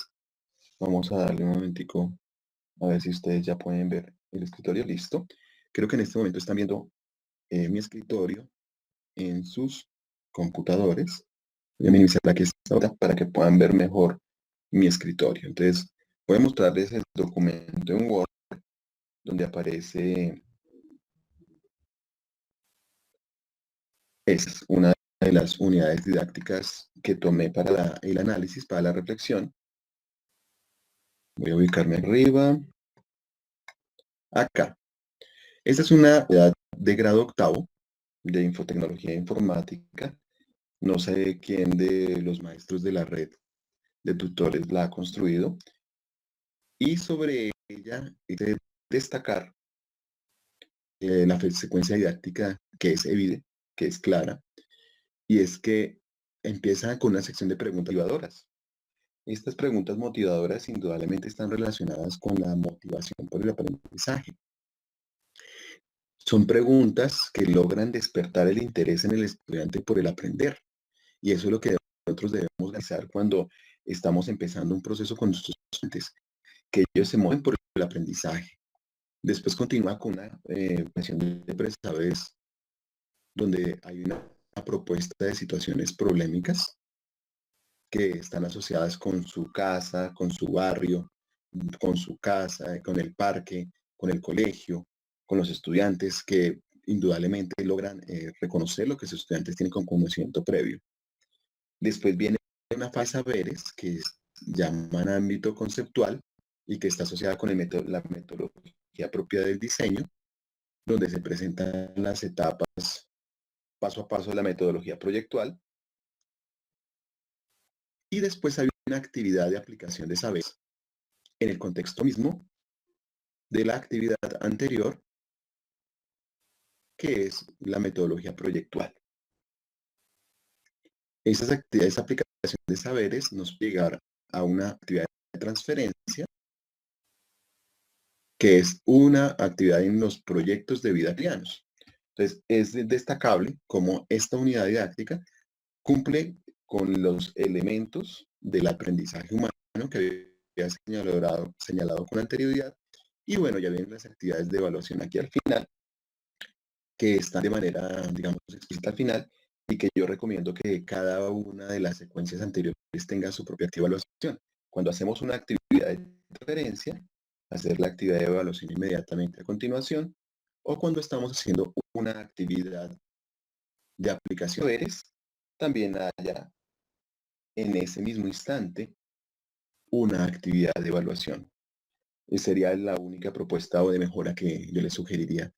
Vamos a darle un momentico a ver si ustedes ya pueden ver el escritorio. Listo. Creo que en este momento están viendo mi escritorio en sus computadores. Voy a minimizar aquí esta hora para que puedan ver mejor mi escritorio. Entonces, voy a mostrarles el documento en Word donde aparece, es una de las unidades didácticas que tomé para el análisis, para la reflexión. Voy a ubicarme arriba. Acá. Esta es una unidad de grado octavo de infotecnología e informática. No sé quién de los maestros de la red de tutores la ha construido. Y sobre ella hay que destacar la secuencia didáctica que es evidente, que es clara, y es que empieza con una sección de preguntas motivadoras. Estas preguntas motivadoras indudablemente están relacionadas con la motivación por el aprendizaje. Son preguntas que logran despertar el interés en el estudiante por el aprender. Y eso es lo que nosotros debemos realizar cuando estamos empezando un proceso con nuestros estudiantes, que ellos se mueven por el aprendizaje. Después continúa con una sesión de presaberes donde hay una propuesta de situaciones problemáticas que están asociadas con su casa, con su barrio, con su casa, con el parque, con el colegio, con los estudiantes que indudablemente logran reconocer lo que sus estudiantes tienen con conocimiento previo. Después viene una fase de saberes que llaman ámbito conceptual y que está asociada con la metodología propia del diseño, donde se presentan las etapas paso a paso de la metodología proyectual. Y después hay una actividad de aplicación de saberes en el contexto mismo de la actividad anterior, que es la metodología proyectual. Esas actividades de aplicación de saberes nos llegar a una actividad de transferencia, que es una actividad en los proyectos de vida cotidianos. Entonces, es destacable cómo esta unidad didáctica cumple con los elementos del aprendizaje humano que había señalado con anterioridad. Y bueno, ya vienen las actividades de evaluación aquí al final, que están de manera, digamos, explícita al final, y que yo recomiendo que cada una de las secuencias anteriores tenga su propia activa evaluación. Cuando hacemos una actividad de referencia, hacer la actividad de evaluación inmediatamente a continuación, o cuando estamos haciendo una actividad de aplicación, también haya en ese mismo instante una actividad de evaluación. Y sería la única propuesta o de mejora que yo le sugeriría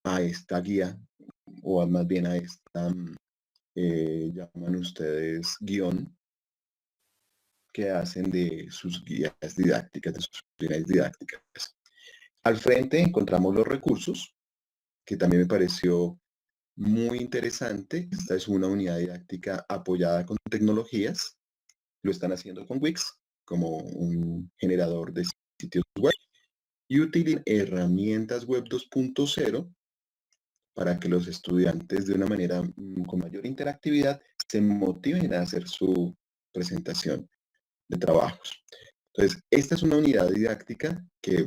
a esta guía, o más bien a esta, llaman ustedes guión, que hacen de sus guías didácticas, de sus unidades didácticas. Al frente encontramos los recursos, que también me pareció muy interesante. Esta es una unidad didáctica apoyada con tecnologías. Lo están haciendo con Wix, como un generador de sitios web. Y utilizan herramientas web 2.0 para que los estudiantes de una manera con mayor interactividad se motiven a hacer su presentación de trabajos. Entonces, esta es una unidad didáctica que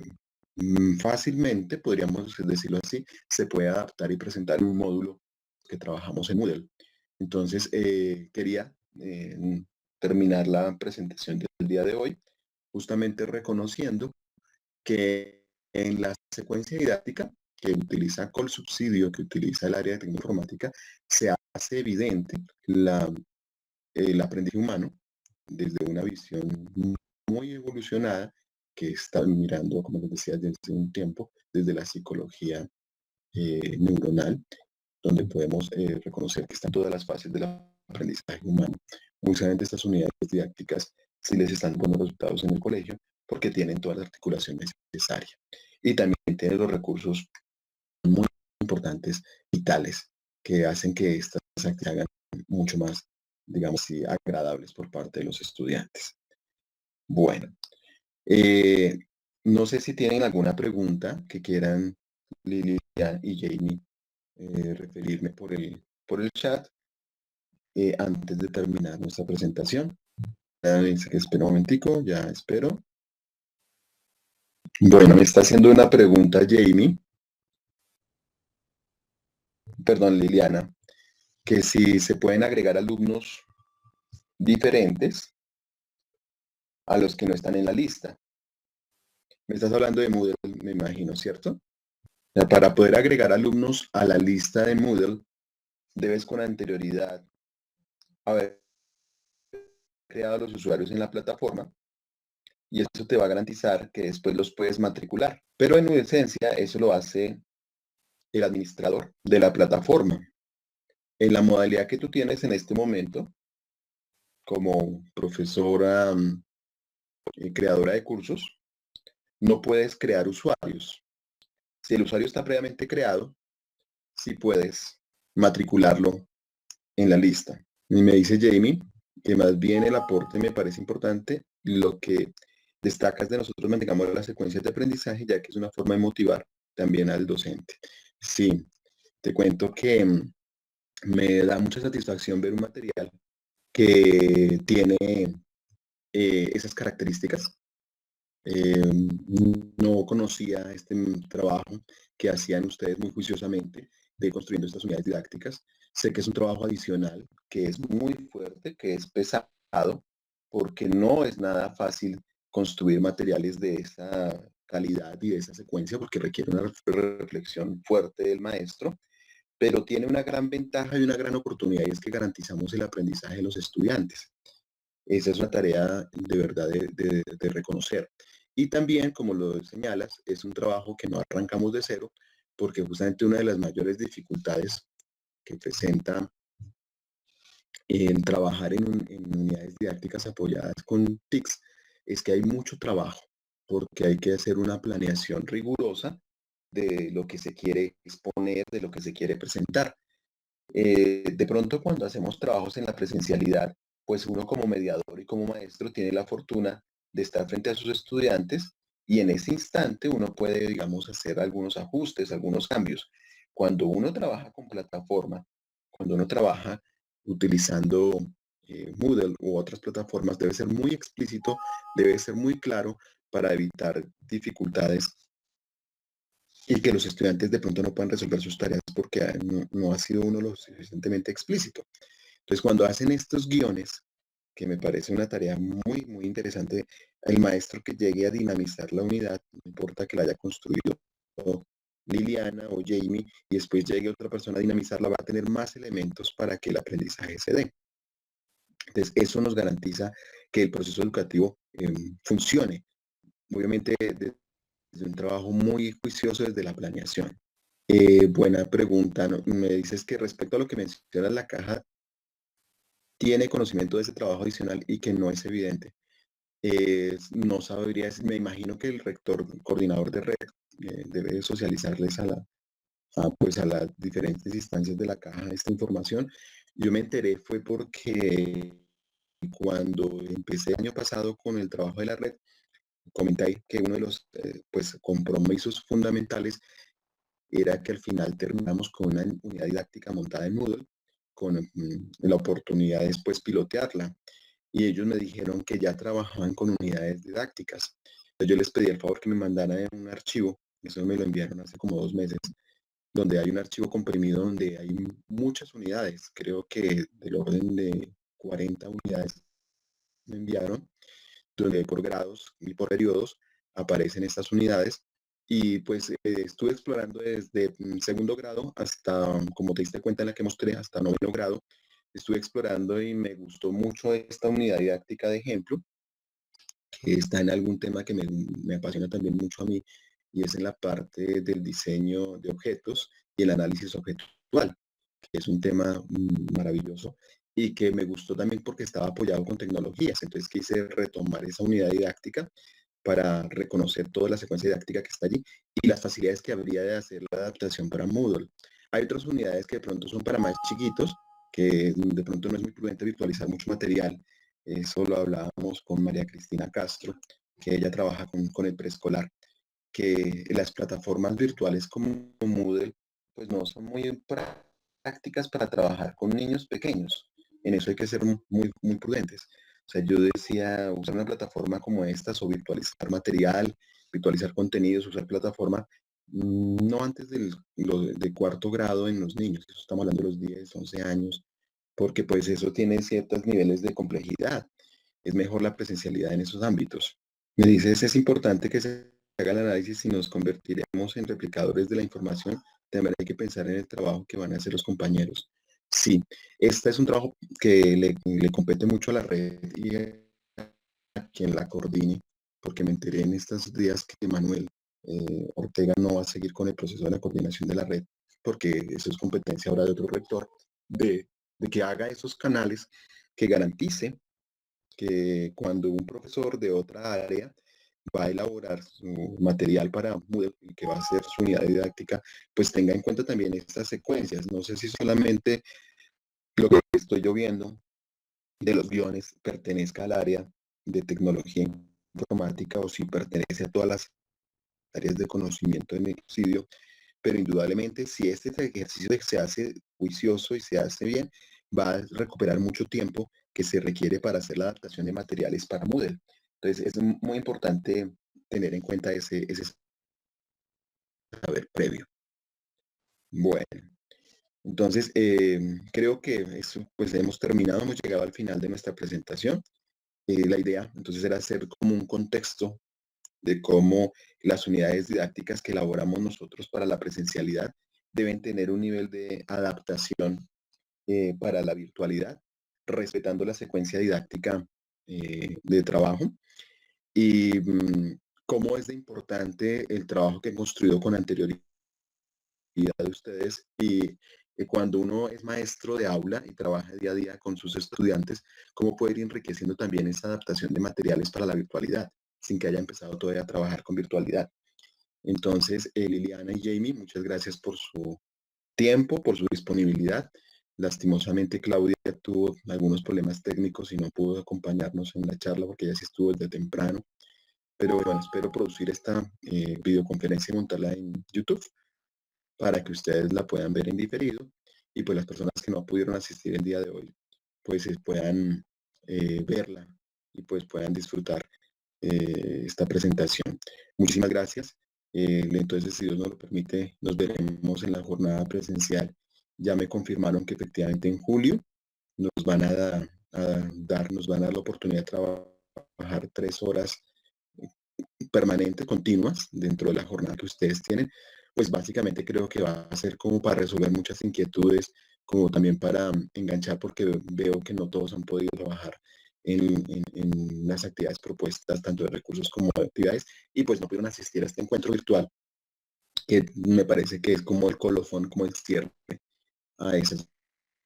fácilmente, podríamos decirlo así, se puede adaptar y presentar en un módulo que trabajamos en Moodle. Entonces, quería terminar la presentación del día de hoy justamente reconociendo que en la secuencia didáctica que utiliza Colsubsidio, que utiliza el área de tecnoinformática, se hace evidente el aprendizaje humano desde una visión muy evolucionada que está mirando, como les decía, desde un tiempo, desde la psicología neuronal, donde podemos reconocer que están todas las fases del aprendizaje humano. Muchas de estas unidades didácticas sí les están buenos resultados en el colegio porque tienen toda la articulación necesaria. Y también tienen los recursos muy importantes, vitales, que hacen que estas actividades hagan mucho más, digamos así, agradables por parte de los estudiantes. Bueno, eh, no sé si tienen alguna pregunta que quieran Lilia y Jamie referirme por el chat antes de terminar nuestra presentación. Dice que espera un momentico, ya espero. Bueno, me está haciendo una pregunta Jamie, perdón, Liliana, que si se pueden agregar alumnos diferentes a los que no están en la lista. Me estás hablando de Moodle, me imagino, ¿cierto? O sea, para poder agregar alumnos a la lista de Moodle, debes con anterioridad haber creado los usuarios en la plataforma y eso te va a garantizar que después los puedes matricular. Pero en esencia eso lo hace el administrador de la plataforma. En la modalidad que tú tienes en este momento, como profesora creadora de cursos, no puedes crear usuarios. Si el usuario está previamente creado, sí puedes matricularlo en la lista. Y me dice Jamie que más bien el aporte me parece importante. Lo que destaca es de nosotros mantengamos las secuencias de aprendizaje, ya que es una forma de motivar también al docente. Sí, te cuento que me da mucha satisfacción ver un material que tiene esas características. No conocía este trabajo que hacían ustedes muy juiciosamente de construyendo estas unidades didácticas. Sé que es un trabajo adicional, que es muy fuerte, que es pesado, porque no es nada fácil construir materiales de esa calidad y de esa secuencia, porque requiere una reflexión fuerte del maestro, pero tiene una gran ventaja y una gran oportunidad, y es que garantizamos el aprendizaje de los estudiantes. Esa es una tarea de verdad de reconocer. Y también, como lo señalas, es un trabajo que no arrancamos de cero, porque justamente una de las mayores dificultades que presenta el trabajar en unidades didácticas apoyadas con TICS es que hay mucho trabajo, porque hay que hacer una planeación rigurosa de lo que se quiere exponer, de lo que se quiere presentar. De pronto cuando hacemos trabajos en la presencialidad, pues uno como mediador y como maestro tiene la fortuna de estar frente a sus estudiantes y en ese instante uno puede, digamos, hacer algunos ajustes, algunos cambios. Cuando uno trabaja con plataforma, cuando uno trabaja utilizando Moodle u otras plataformas, debe ser muy explícito, debe ser muy claro para evitar dificultades y que los estudiantes de pronto no puedan resolver sus tareas porque no ha sido uno lo suficientemente explícito. Entonces, cuando hacen estos guiones, que me parece una tarea muy, muy interesante, el maestro que llegue a dinamizar la unidad, no importa que la haya construido Liliana o Jamie, y después llegue otra persona a dinamizarla, va a tener más elementos para que el aprendizaje se dé. Entonces, eso nos garantiza que el proceso educativo funcione. Obviamente, desde un trabajo muy juicioso desde la planeación. Buena pregunta. ¿No? Me dices que respecto a lo que mencionas, la caja tiene conocimiento de ese trabajo adicional y que no es evidente. No sabría, me imagino que el rector, coordinador de red, debe socializarles pues a las diferentes instancias de la caja esta información. Yo me enteré fue porque cuando empecé el año pasado con el trabajo de la red, comenté ahí que uno de los pues, compromisos fundamentales era que al final terminamos con una unidad didáctica montada en Moodle, con la oportunidad de después pilotearla. Y ellos me dijeron que ya trabajaban con unidades didácticas. Entonces yo les pedí el favor que me mandaran un archivo, eso me lo enviaron hace como 2 meses, donde hay un archivo comprimido donde hay muchas unidades, creo que del orden de 40 unidades me enviaron, donde por grados y por periodos aparecen estas unidades. Y pues estuve explorando desde segundo grado hasta, como te diste cuenta en la que mostré, hasta noveno grado. Estuve explorando y me gustó mucho esta unidad didáctica de ejemplo, que está en algún tema que me apasiona también mucho a mí, y es en la parte del diseño de objetos y el análisis objetual, que es un tema maravilloso y que me gustó también porque estaba apoyado con tecnologías. Entonces quise retomar esa unidad didáctica para reconocer toda la secuencia didáctica que está allí y las facilidades que habría de hacer la adaptación para Moodle. Hay otras unidades que de pronto son para más chiquitos, que de pronto no es muy prudente virtualizar mucho material. Eso lo hablábamos con María Cristina Castro, que ella trabaja con el preescolar, que las plataformas virtuales como Moodle pues no son muy prácticas para trabajar con niños pequeños. En eso hay que ser muy, muy prudentes. O sea, yo decía usar una plataforma como estas o virtualizar material, virtualizar contenidos, usar plataforma, no antes de cuarto grado en los niños, eso estamos hablando de los 10, 11 años, porque pues eso tiene ciertos niveles de complejidad. Es mejor la presencialidad en esos ámbitos. Me dices, es importante que se haga el análisis y nos convertiremos en replicadores de la información. También hay que pensar en el trabajo que van a hacer los compañeros. Sí, este es un trabajo que le compete mucho a la red y a quien la coordine, porque me enteré en estos días que Manuel Ortega no va a seguir con el proceso de la coordinación de la red, porque eso es competencia ahora de otro rector, de que haga esos canales que garantice que cuando un profesor de otra área va a elaborar su material para Moodle y que va a ser su unidad didáctica, pues tenga en cuenta también estas secuencias. No sé si solamente lo que estoy yo viendo de los guiones pertenezca al área de tecnología informática o si pertenece a todas las áreas de conocimiento en el estudio, pero indudablemente si este ejercicio se hace juicioso y se hace bien, va a recuperar mucho tiempo que se requiere para hacer la adaptación de materiales para Moodle. Entonces es muy importante tener en cuenta ese saber previo. Bueno, entonces creo que eso, pues hemos terminado, hemos llegado al final de nuestra presentación. La idea entonces era hacer como un contexto de cómo las unidades didácticas que elaboramos nosotros para la presencialidad deben tener un nivel de adaptación para la virtualidad, respetando la secuencia didáctica de trabajo y cómo es de importante el trabajo que he construido con anterioridad de ustedes y cuando uno es maestro de aula y trabaja día a día con sus estudiantes, cómo puede ir enriqueciendo también esa adaptación de materiales para la virtualidad, sin que haya empezado todavía a trabajar con virtualidad. Entonces, Liliana y Jamie, muchas gracias por su tiempo, por su disponibilidad. Lastimosamente, Claudia tuvo algunos problemas técnicos y no pudo acompañarnos en la charla porque ella sí estuvo desde temprano. Pero bueno, espero producir esta videoconferencia y montarla en YouTube para que ustedes la puedan ver en diferido y pues las personas que no pudieron asistir el día de hoy pues puedan verla y pues puedan disfrutar esta presentación. Muchísimas gracias. Entonces, si Dios nos lo permite, nos veremos en la jornada presencial. Ya me confirmaron que efectivamente en julio nos van nos van a dar la oportunidad de trabajar 3 horas permanentes, continuas, dentro de la jornada que ustedes tienen. Pues básicamente creo que va a ser como para resolver muchas inquietudes, como también para enganchar, porque veo que no todos han podido trabajar en las actividades propuestas, tanto de recursos como de actividades, y pues no pudieron asistir a este encuentro virtual, que me parece que es como el colofón, como el cierre a esas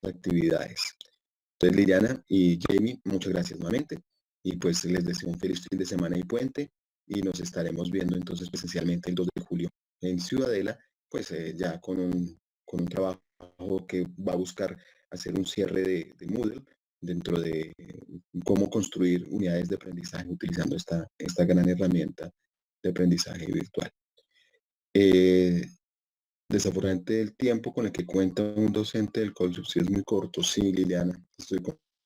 actividades. Entonces, Liliana y Jamie, muchas gracias nuevamente, y pues les deseo un feliz fin de semana y puente, y nos estaremos viendo entonces presencialmente el 2 de julio en Ciudadela, pues ya con un trabajo que va a buscar hacer un cierre de Moodle dentro de cómo construir unidades de aprendizaje utilizando esta gran herramienta de aprendizaje virtual. Eh, Desafortunadamente el tiempo con el que cuenta un docente del Colsubsidio es muy corto. Sí, Liliana, estoy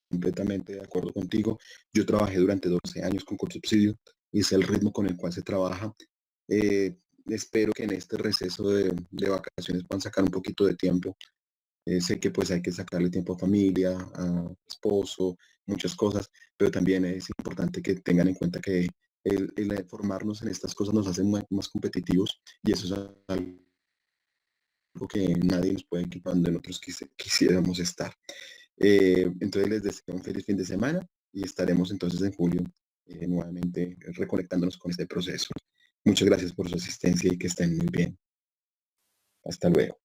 completamente de acuerdo contigo. Yo trabajé durante 12 años con Colsubsidio y es el ritmo con el cual se trabaja. Espero que en este receso de vacaciones puedan sacar un poquito de tiempo. Sé que pues hay que sacarle tiempo a familia, a esposo, muchas cosas, pero también es importante que tengan en cuenta que el formarnos en estas cosas nos hace más competitivos, y eso es algo que nadie nos puede quitar donde nosotros quisiéramos estar. Entonces les deseo un feliz fin de semana y estaremos entonces en julio nuevamente reconectándonos con este proceso. Muchas gracias por su asistencia y que estén muy bien. Hasta luego.